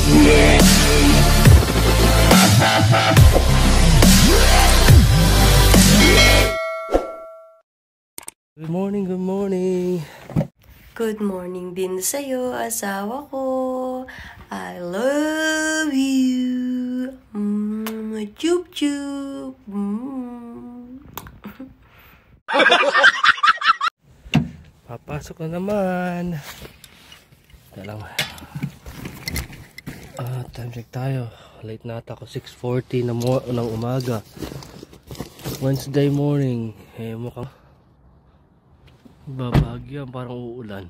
Good morning, good morning. Good morning din sa'yo, asawa ko. I love you. Chup chup. Papasok na naman. Talang. Time check tayo. Late na ata ako. 6:40 ng umaga. Wednesday morning. Mukhang babagyan, parang uulan.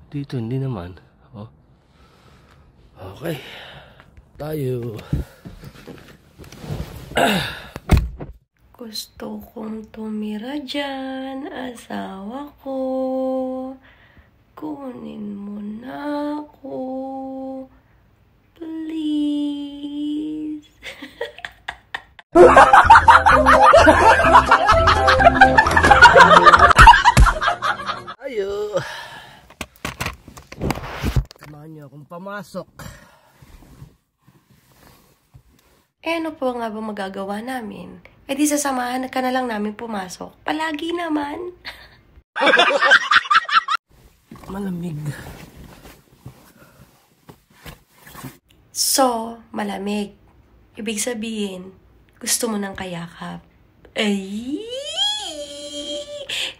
Dito hindi naman. Okay. Tayo. Gusto kong tumira dyan, asawa ko. Kunin mo na ako. Please. Ayo. Samahan niyo akong pamasok. Ano po nga ba magagawa namin? Eh di sasamahan ka na lang namin pumasok. Palagi naman. Malamig. So, malamig. Ibig sabihin, gusto mo ng kayakap. Ay!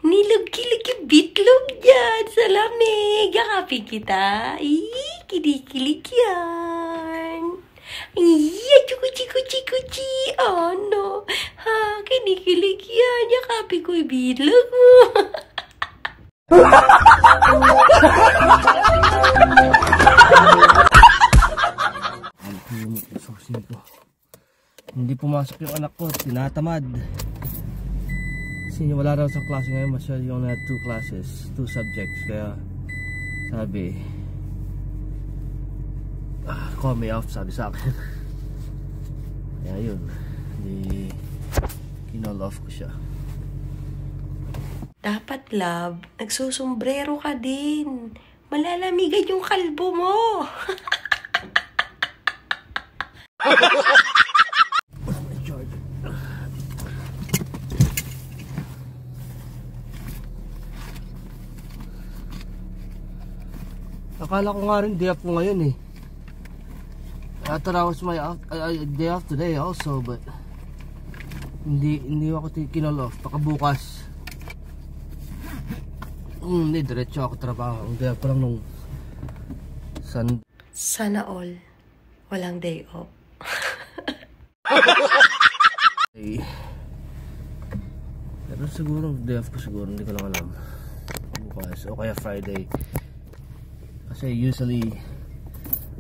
Nilog-kilig bitlog dyan sa lamig. Yakapin kita. Ay! Kinikilig yan. Ay! Chukuchi-kuchi-kuchi. Oh, no. Ha? Kinikilig yan. Yakapin ko yung bitlog mo. Hindi pumasok yung anak ko, tinatamad. Kasi wala raw sa klase ngayon, masyado yung na 2 classes, 2 subjects. Kaya sabi, call me off, sabi sa akin. Kaya yun, hindi kinall off ko siya. Dapat, love, nagsusumbrero ka din. Malalamigan yung kalbo mo. Akala ko nga rin day off ko ngayon eh. I thought I was my day off today also, but hindi ako kinall off. Baka bukas. Hindi, diretso ako trabaho. Ang day off ko lang nung Sana all. Walang day off. Pero siguro day off ko siguro, hindi ko lang alam. Bukas o kaya Friday. Kasi usually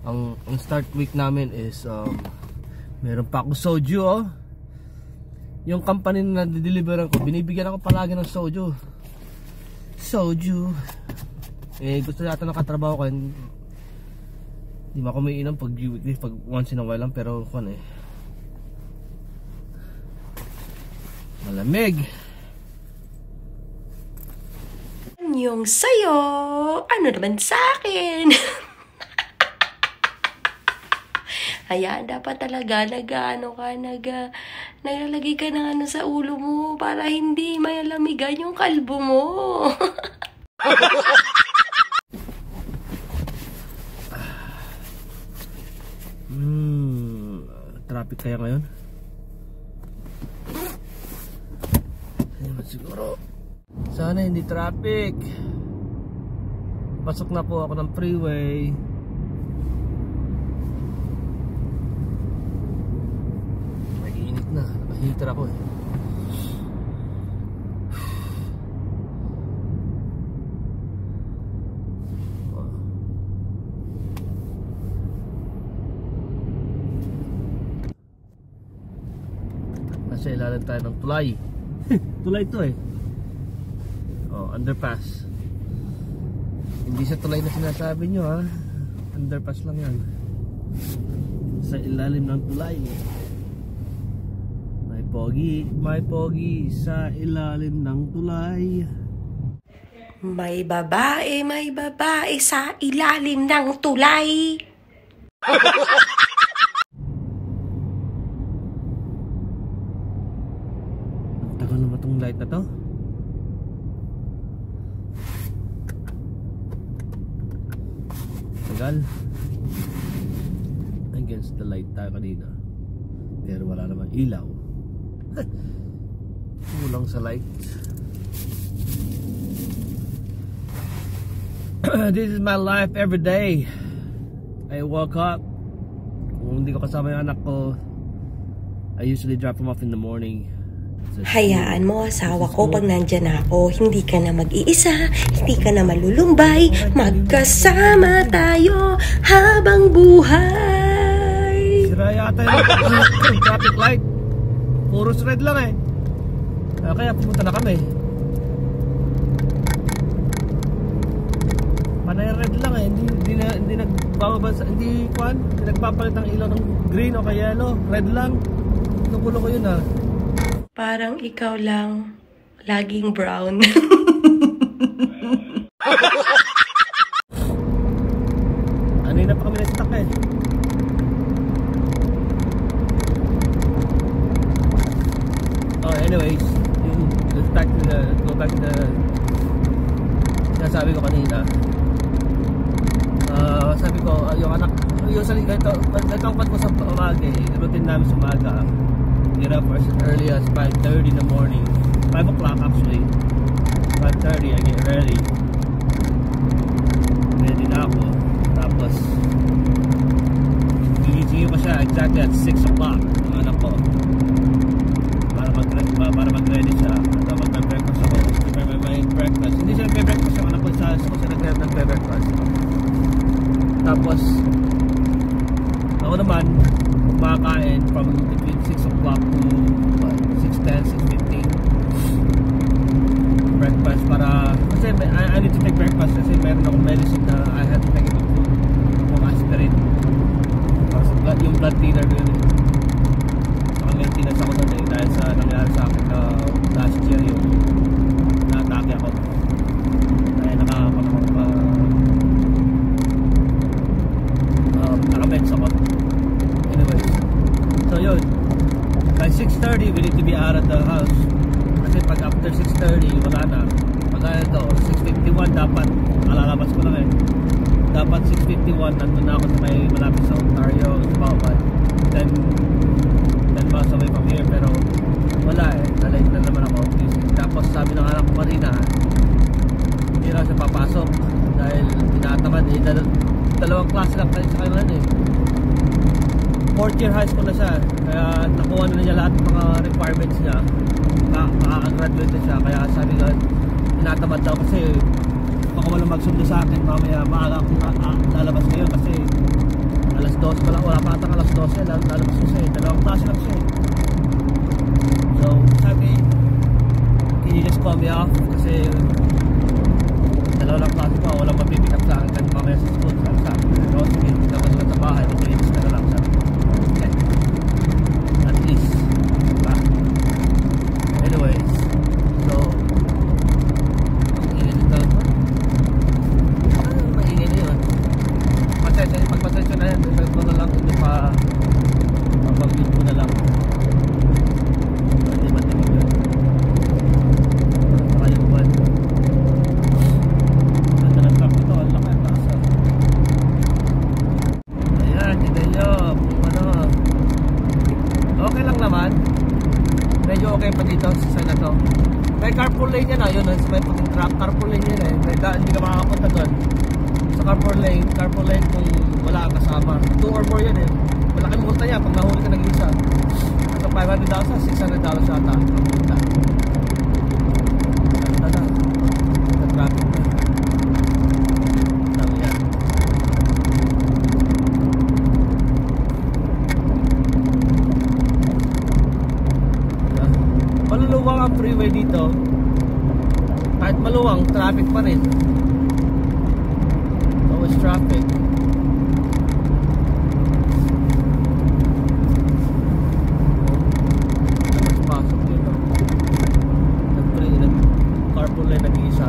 ang start week namin is meron pa akong soju Yung company na dideliveran ko, binibigyan ako palagi ng soju. Gusto yata ng katrabaho ko. Hindi mo ako may inom pag weekly, pag once in a while lang. Pero malamig. Yung sayo, ano naman sa akin? Ayan, dapat talaga naglalagay ka ng ano sa ulo mo para hindi mayalamigan yung kalbo mo. Traffic kaya ngayon? Siguro sana hindi traffic. Pasok na po ako ng freeway. Nag-iinit na. Naka-heater ako eh. Nasa ilalim tayo ng tulay. Tulay to eh. Underpass. Hindi sa tulay na sinasabi nyo ha. Underpass lang yan. Sa ilalim ng tulay. May pogi sa ilalim ng tulay. May babae sa ilalim ng tulay. Ang tagal naman itong light na to. Tagal. Against the light tayo kanina. Pero wala naman ilaw. Kulang sa light. This is my life every day. I woke up. Kung hindi ko kasama yung anak ko, I usually drop him off in the morning. Hayaan mo, asawa ko, pag nandyan ako, hindi ka na mag-iisa, hindi ka na malulumbay, magkasama tayo habang buhay. Sira yata yung traffic light. Puros red lang eh. Kaya pumunta na kami. Panay red lang eh. Hindi nagpapalit ang ilaw ng green o kaya yellow. Red lang. Nagulo ko yun ah. Parang ikaw lang, laging brown. Kanina pa kami na-stuck eh. Oh, anyways, go back to the sinasabi ko kanina. Sabi ko, yung anak, usually nagkangkat ko sa umaga eh. Routine namin sa umaga. Get up as early as 5:30 in the morning. 5 o'clock actually. 5:30 I get ready. Ready na ako. Tapos gigisingin ko siya exactly at 6 o'clock ng anak ko. Para mag-ready siya. At mag-breakfast ako. May breakfast. Hindi siya nag-breakfast yung anak ko. Sa ako siya nag-breakfast. Tapos ako naman kumakain from between 6 o'clock to 6:10, 6:15 breakfast para kasi I need to take breakfast kasi meron akong medicine na I have to take it yung aspirin para sa blood, yung blood thinner ko yun eh. Saka maintenance ako doon eh dahil sa nangyari sa akin na last year yung na-atake ako kaya nakameds ako. Anyways, so yun, by 6:30 we need to be out of the house kasi pag after 6:30 wala na. Pag ito 6:51 dapat alalabas ko lang eh. Dapat 6:51 nandun na ako sa may malapit sa Ontario, about 10 miles away from here, pero wala eh, nalate na naman ako. Tapos sabi ng anak ko kanina hindi raw siya papasok dahil tinatamad eh. Dalawang klase lang kayo sa kanya eh. 4th year high school na siya, kaya nakuha na niya lahat ng mga requirements niya, makaka-graduate na siya. Kaya sabi ko, tinatamad daw kasi baka walang magsundo sa akin mamaya maaga akong lalabas ngayon kasi alas 12 pa lang, wala pa atang alas 12 lalabas ko siya eh, dalawang klase lang siya eh. So sabi, can you just call me off kasi dalawang klase pa, walang mapipick up sa akin kahit mamaya sa school. Sabi sa akin, so sige, labas ka sa bahay, maglinis ka na lang siya. At least diba? Anyways, so maingay na ito. Ano maingay na yun? Pagpasensya na yan, ito na lang, hindi pa mapag-view ko na lang. Hindi matinig yun. Saka yung buwan. Ganda ng truck ito, ang laki ang taas. Ayan, tignan nyo. Ano, okay lang naman. Medyo okay pa dito sa side na to. May carpool lane yan yun, may puting truck, carpool lane yan eh. Hindi ka makakapunta doon. Sa carpool lane kung wala kang kasama. 2 or more yan eh. Malaking multa niya pag nahuli ka nag-isa. So $500, $600 yata ang multa. Ganda na. Sa traffic na. Sabi yan. Maluluwang ang freeway dito. Kahit maluwang, traffic pa rin. Always traffic. Pasok dito. Carpool lane nag-iisa.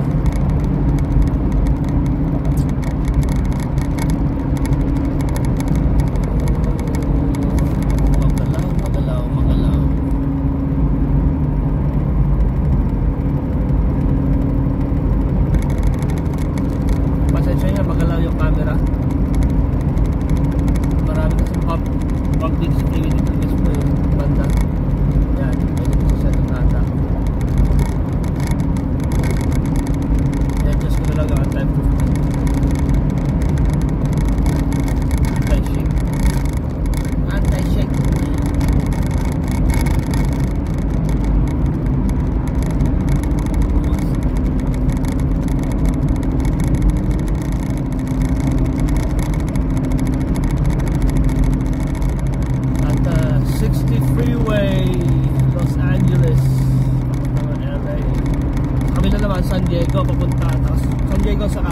papunta, tapos San Diego sa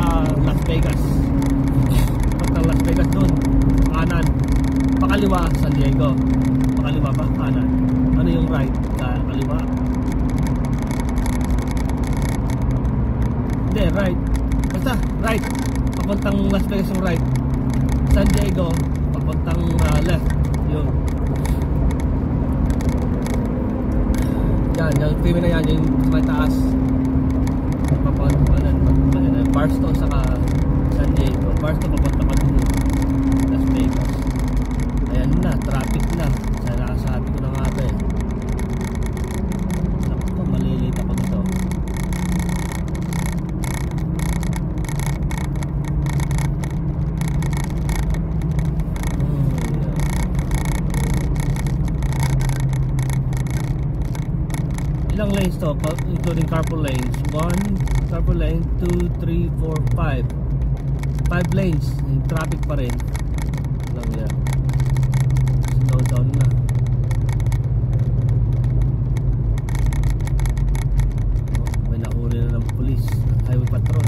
Las Vegas. Papuntang Las Vegas doon, kanan. Pakaliwa, San Diego. Pakaliwa pa, kanan. Ano yung right? Kaliwa. Hindi, right. Basta, right. Papuntang Las Vegas yung right. San Diego, papuntang left. Yun. Yan, yung TV na yan, yung may taas. Papuntang Barstow saka San Diego. Barstow papunta pa dun Las Vegas. Ayan na, traffic na. Sabi ko na nga ba eh. Naku, malilate ako dito. Ilang lanes to, including carpool lanes? 1 carpool lane, 2, 3, 4, 5 lanes, yung traffic pa rin lang yan. Slow down na. May nahuli na ng police, highway patrol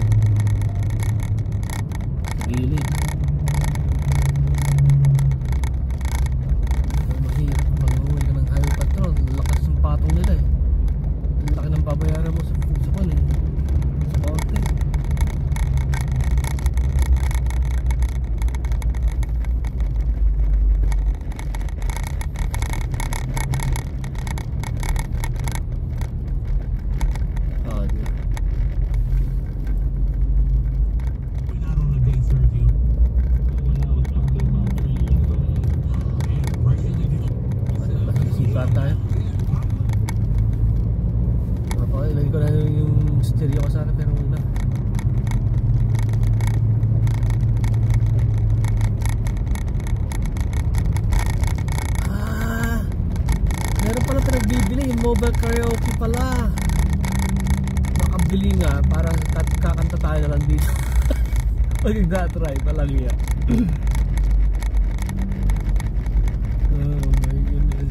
sa gilid. Mahirap pag mahuli ka ng highway patrol, lakas ng patong nila eh. Laki ng babayaran mo sa korte. Sipa tayo. Ilagay ko na yung stereo ko sana pero wala. Meron pala pinagbibili yung mobile karaoke pala. Makabili nga para kakanta tayo na lang dito. Mag-try palang yan. Oh my goodness.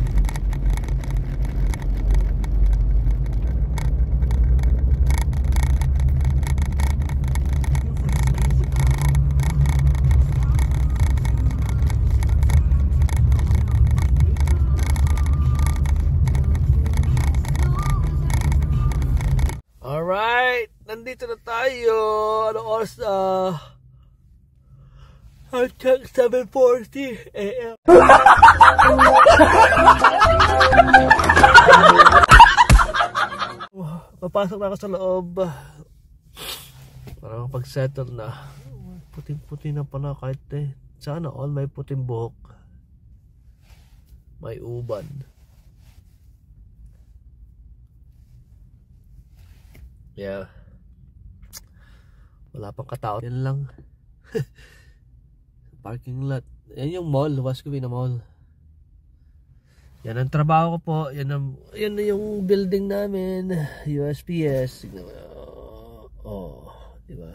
Alright, nandito na tayo. Anong oras na? Hanggang 7:40 AM. Papasok na ako sa loob para makapag-settle na. Puting-puti na pala kahit sana all may puting buhok. May uban. Yeah. Wala pang katao. Yan lang. Parking lot. Yan yung mall. Wascovina Mall. Yan ang trabaho ko po. Yan na yung building namin. USPS. Diba?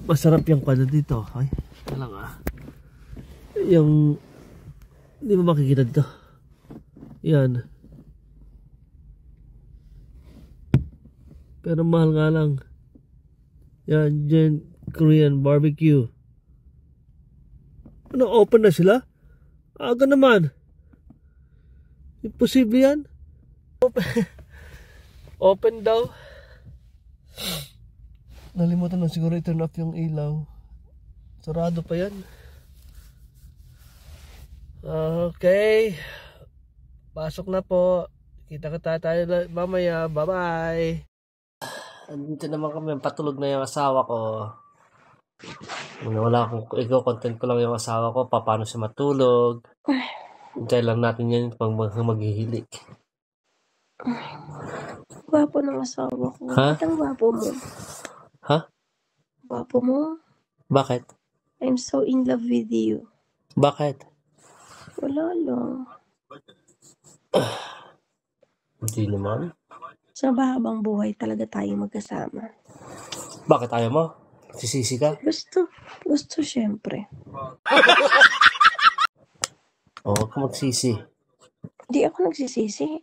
Masarap yung kwado dito. Ay, lang yung hindi mo makikita dito. Yan. Pero mahal nga lang. Yan, dyan, Korean barbecue. Ano, open na sila? Aga naman. Imposible yan. Open daw. Nalimutan na siguro i-turn off yung ilaw. Sarado pa yan. Okay. Pasok na po. Kita-kita tayo mamaya. Bye-bye. Andito naman kami, patulog na yung asawa ko. Wala akong, content ko lang yung asawa ko, paano siya matulog. Hintay lang natin yan pag maghihilik. Gwapo ng asawa ko. Ha? Ba't ang gwapo mo? Ha? Gwapo mo? Bakit? I'm so in love with you. Bakit? Wala lang. Hindi naman. Sa mahabang buhay talaga tayo magkasama. Bakit ayaw mo? Sisisi ka? Gusto syempre. Huwag ka magsisi. Hindi ako nagsisisi.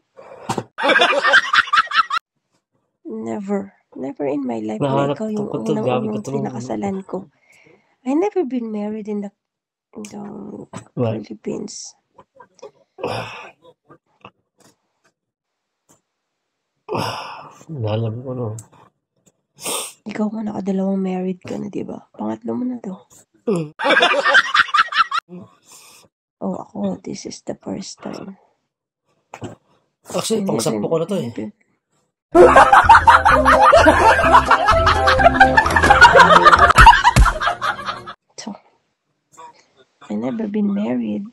Never. Never in my life na Nahanap ikaw yung ko to, gabi ko unang-unang to nung... pinakasalan ko. I never been married in the What? Philippines. Nalam ko no. Ikaw nga nakadalawang married ka na, di ba? Pangatlo mo na to. Oh, ako, this is the first time. Actually, pang-sampo ko na to eh. So, I never been married.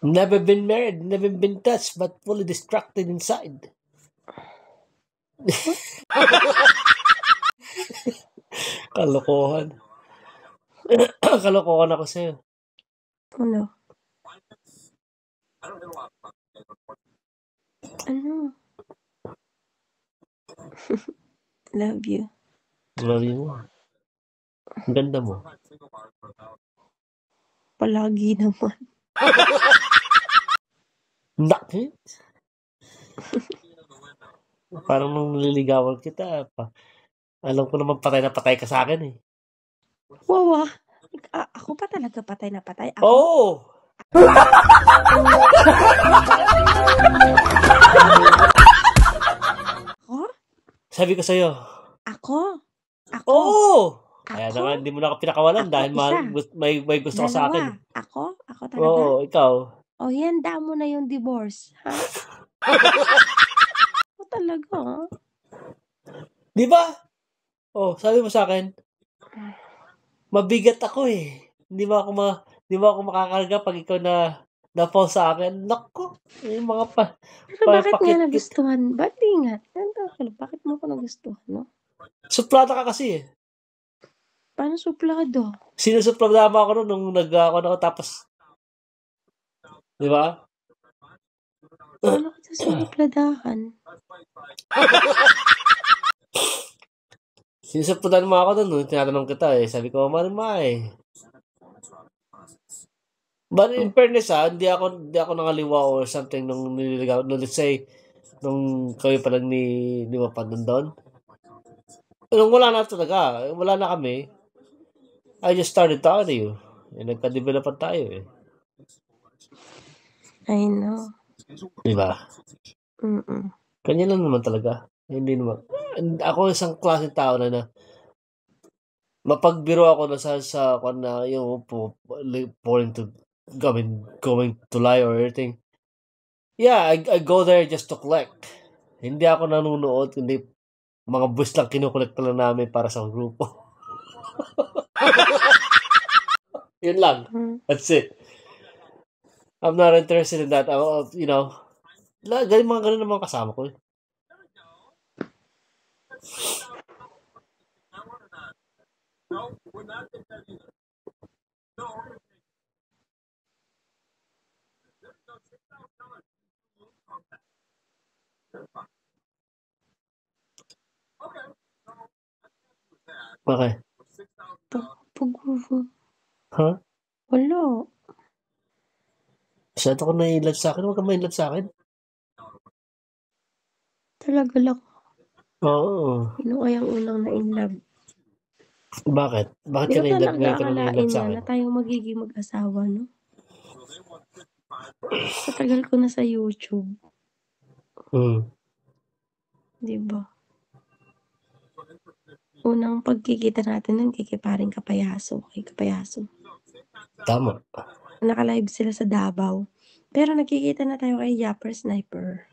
Never been married, never been touched, but fully distracted inside. Kalokohan. Kalokohan ako sa'yo. Ano? Ano? Love you. Love you mo. Ang ganda mo. Palagi naman. Nakit? Parang nung nililigawan kita, alam ko naman patay na patay ka sa akin eh. Wawa. Ako pa talaga patay na patay. Ako? Oo! Ako? Sabi ko sa'yo. Ako? Ako? Oo! Kaya Ako? naman, hindi mo na ako pinakawalan Ako, dahil may gusto ka sa akin. Ako? Ako talaga? Oo, ikaw. O, handa mo na yung divorce, ha? Ako talaga, ha? Di ba? Oh, sabi mo sa akin, mabigat ako eh. Hindi mo ako makakarga pag ikaw na-fall sa akin. Naku, yung mga Pero bakit nga nagustuhan? Ba't di nga? Bakit mo ko nagustuhan, no? Suplada ka kasi eh. Paano suplado? Sinusuplada mo ako nung nag-ako na ako tapos. Di ba? Paano kita sinupladahan? Sinusupladan mo ako nung tinatanong kita eh. Sabi ko, Marimay. But in fairness hindi ako nangaliwa or something nung nililigaw. No, let's say, nung kami pa lang ni Mapan doon. Nung wala na talaga, wala na kami, I just started talking to you. Nagka-developan tayo eh. I know. Diba? Kanya lang naman talaga. Hindi naman. Ako isang klaseng tao na mapagbiro ako na sa yung going to lie or anything. Yeah, I go there just to collect. Hindi ako nanonood, hindi mga bus lang kinukolekt lang namin para sa grupo. Yun lang. That's it. I'm not interested in that. You know, mga ganun naman kasama ko. Okay. Huh? Wala. Masyado ko na-inlove sa akin. Huwag ka ma-inlove sa akin. Talaga lang. Oo. Sino kayang unang na-inlove? Bakit? Bakit ka na-inlove ngayon ka na-inlove sa akin? Na tayong magiging mag-asawa, no? Sa tagal ko na sa YouTube. Diba? Unang pagkikita natin nun kay paring Kapayaso. Kay Kapayaso. Tama. Naka-live sila sa Davao. Pero nakikita na tayo kay Yapper Sniper.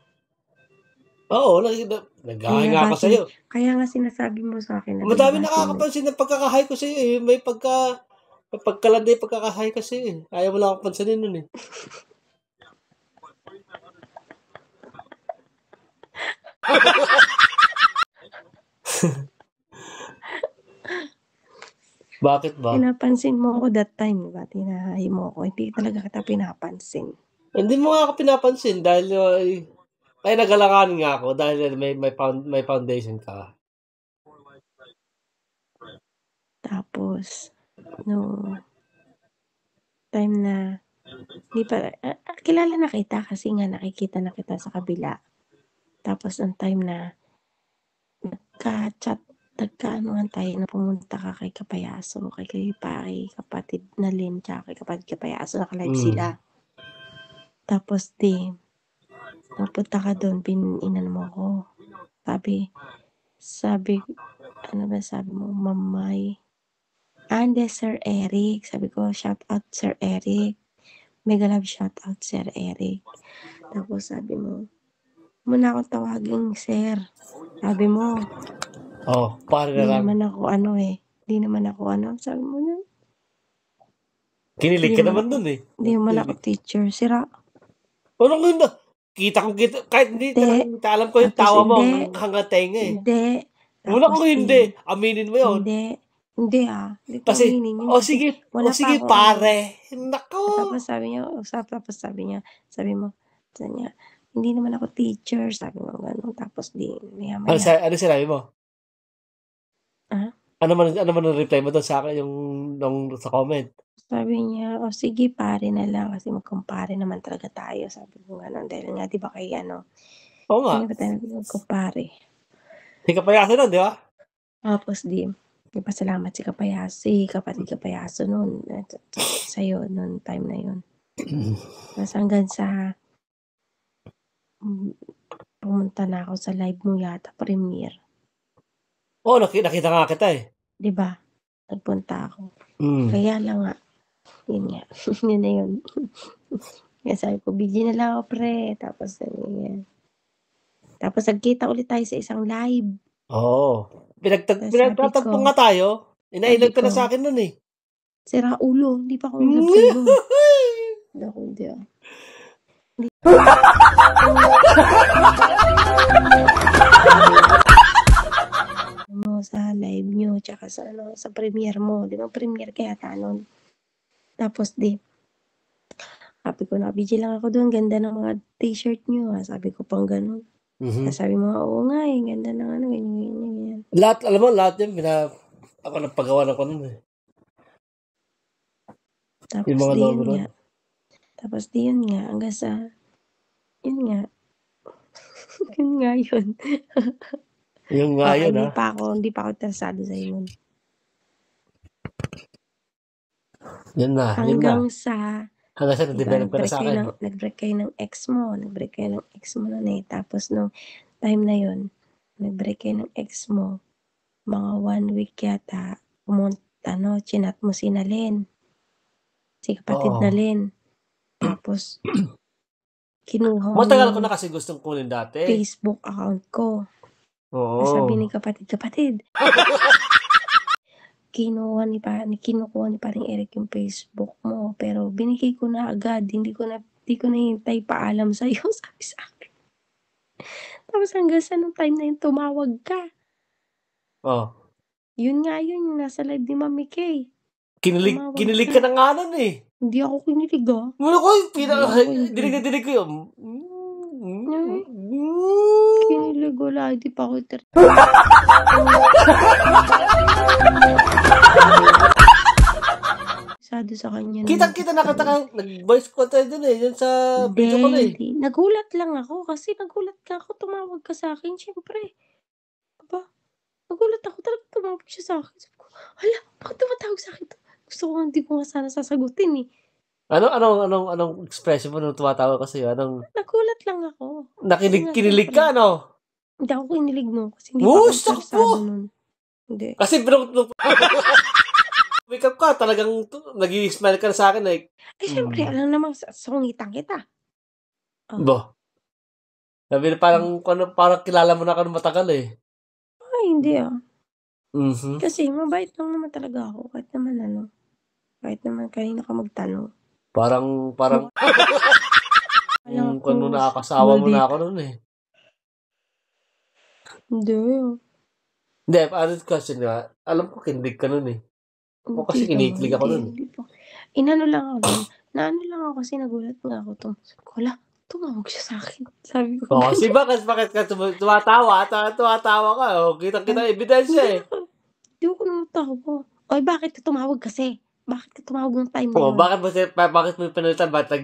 Oo, nag-hi nga ako sa'yo. Kaya nga sinasabi mo sa akin. Madami nakakapansin ng pagkakahay ko sa'yo eh. May pagkalandi pagkakahay ko sa'yo eh. Ayaw mo lang akong pansinin nun eh. Bakit ba? Pinapansin mo ako that time, diba? Tinahay mo ako. Hindi talaga kita pinapansin. Hindi mo nga ako pinapansin dahil kaya nagalangan nga ako dahil may foundation ka. Tapos, no time na hindi pa kilala na kita kasi nga nakikita na kita sa kabila. Tapos ang time na nagkaanuhan tayo na pumunta ka kay Kapayaso, kay kapatid na Lynn, tsaka kay kapatid Kapayaso, naka-live sila. Tapos napunta ka doon, inano mo ko. Sabi, ano ba sabi mo, Mamay? Hindi, Sir Eric. Sabi ko, shout out Sir Eric. Mega love shout out Sir Eric. Tapos sabi mo, muna akong tawagin, Sir. Sabi mo, pare na Hindi lang. naman ako sabi mo na. Kinilig ka naman dun eh. Hindi naman ako teacher. Sira. Anong ganda? Kita, kahit hindi ka alam ko yung tawa mo hanggang tenga eh. Hindi. Wala ko hindi. Aminin mo yun. Hindi ko Kasi, aminin yun. sige pare. Nako. Tapos sabi niya, sabi niya, hindi naman ako teacher. Sabi mo gano'n. Tapos maya. Ano sinabi mo? Ano man ang reply mo doon sa akin yung sa comment? Sabi niya, sige pare na lang kasi magkumpare naman talaga tayo. Sabi ko gano'n. Dahil nga, di ba kay Oo nga. Hindi ba tayo magkumpare? Si Kapayaso nun, di ba? Tapos nagpasalamat si kapatid Kapayaso noon sa'yo noon time na yun. Tapos hanggang sa pumunta na ako sa live mo yata, premiere. Nakita nga kita eh. Diba? Nagpunta ako. Kaya lang nga, yun nga, yun na yun. Kaya sabi ko, busy na lang ako pre. Tapos nagkita ulit tayo sa isang live. Pinagtatagpo nga tayo. Inailag ka na sa akin nun eh. Sira ulo, hindi pa ako in love sa'yo. Hindi ako. Sa live nyo, tsaka sa premiere mo. Di ba premiere kaya tanon? Tapos sabi ko, nakabidyo lang ako doon. Ganda ng mga t-shirt nyo. Sabi ko pang ganun. Sabi mo, oo nga eh. Ganda ng ganyan. Lahat yun. Ako nagpagawa na ko nun eh. Tapos yun nga. Hanggang sa, yun nga. Yun nga yun. Yung nga yun hindi pa ako interesado sa yun. Yun na. Hanggang sa nag-develop ka na sa akin. Nag-break kayo ng ex mo nun eh. Tapos nung time na yun, nag-break kayo ng ex mo, mga 1 week yata, chinat mo si Nalyn. Si kapatid Nalyn. Tapos, kinuha mo matagal ko na kasi gustong kunin dati. Facebook account ko. Sabi ni kapatid. Kinukuha ni paring Eric yung Facebook mo. Pero binigay ko na agad. Hindi ko na hintay paalam sa'yo. Sabi sa akin. Tapos hanggang sa nung time na yun, tumawag ka. Yun nga yun, yung nasa live ni Mami Kay. Kinilig ka na nga nun eh. Hindi ako kinilig ah. Dinig ko yun. Kinilig wala, hindi pa ako sado sa kanya. Kita nakita nag-voice ko tayo dun eh. Yan sa video ko na eh. Nagulat lang ako kasi tumawag ka sa akin, syempre. Nagulat ako talaga tumawag siya sa akin. Sabi ko, hala, bakit tumatawag sa akin to? Gusto ko hindi ko nga sana sasagutin eh. Anong expression mo nung tumatawag ka sa'yo? Nagulat lang ako. Kinilig ka, ano? Hindi ako kinilig no. Kasi hindi pa ako interesado nun. Hindi. Kasi wake up ka, talagang nag-i-smile ka na sa akin eh. Syempre, alam naman, sungitan kita. Sabi na parang kilala mo na ako ng matagal eh. Hindi ah. Kasi mabait lang naman talaga ako. Kahit naman kanina ka magtanong. Parang kung nakakasawa mo na ako nun eh. Hindi. Honest question nga, alam ko kinilig ka nun eh. O kasi kinikilig ako nun. Naano lang ako kasi nagulat nga ako. Wala, tumawag siya sa akin. Sabi ko. Bakit ka tumatawa ka? Kitang-kita ebidensya eh. Hindi ko namatawa. Bakit ka tumawag kasi? Bakit ka tumawag ng time na yun? Bakit mo pinalitan? Bakit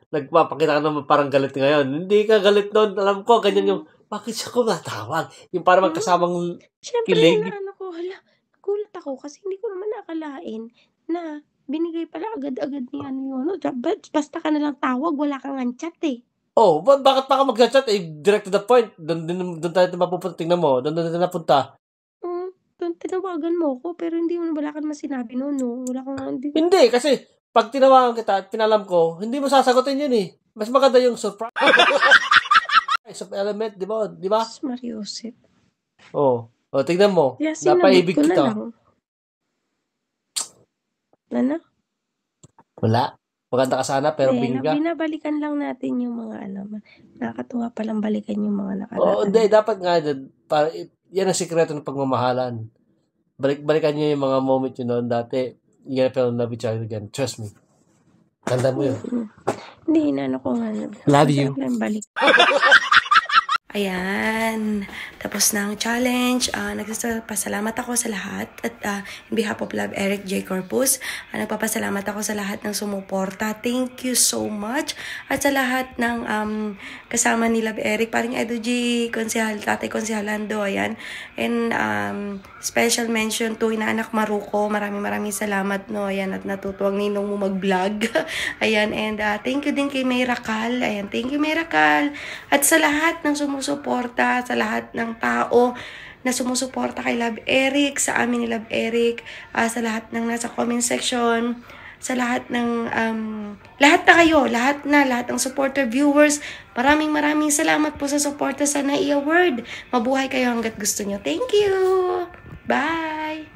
nagpapakita ka naman parang galit ngayon? Hindi ka galit doon. Alam ko, ganyan yung bakit siya ko natawag? Yung para magkasamang Siyempre, kilig. ano ko, hala, nagulat ako kasi hindi ko naman nakalain na binigay pala agad-agad ni ano yun. Basta ka nalang tawag, wala kang chat eh. Oh, bakit pa ka mag-chat? Direct to the point. Doon tayo mapupunta. Tingnan mo. Doon napunta. Tinawagan mo ko, pero wala ka naman sinabi noon, no? Wala kang, Hindi, kasi pag tinawagan kita at pinalam ko, hindi mo sasagutin yun eh. Mas maganda yung surprise. Of element, di ba? Di ba? Mariosep. Oh, tingnan mo. Sinagot Napaibig ko na kita. lang. Ano? Wala. Maganda ka sana, pero bingga. Binabalikan lang natin yung mga nakakatuwa palang balikan yung mga nakaraan. Oo, hindi. Dapat nga, yan ang sikreto ng pagmamahalan. Balikan nyo yung mga moment yun noon dati. You're gonna feel in love with each other again. Trust me. Tanda mo yun. Hindi, inano ko nga. Love you. Balik. Ayan, tapos na ang challenge. Nagpapasalamat ako sa lahat at in behalf of Love Eric J. Corpus, nagpapasalamat ako sa lahat ng sumuporta. Thank you so much. At sa lahat ng kasama ni Love Eric, paring Edo G, Tatay Konsehalando, ayan. And special mention to Inaanak Maruko. Maraming salamat, no. Ayan, at natutuwang ninong mo mag-vlog. Ayan, and thank you din kay Mayra Cal. Ayan, thank you Mayra Cal. At sa lahat ng sumusuporta, sa lahat ng tao na sumusuporta kay Love Eric, sa amin ni Love Eric, sa lahat ng nasa comment section, sa lahat ng lahat na kayo, lahat ng supporter viewers, maraming salamat po sa suporta sa NAIA-Word. Mabuhay kayo hanggat gusto nyo. Thank you! Bye!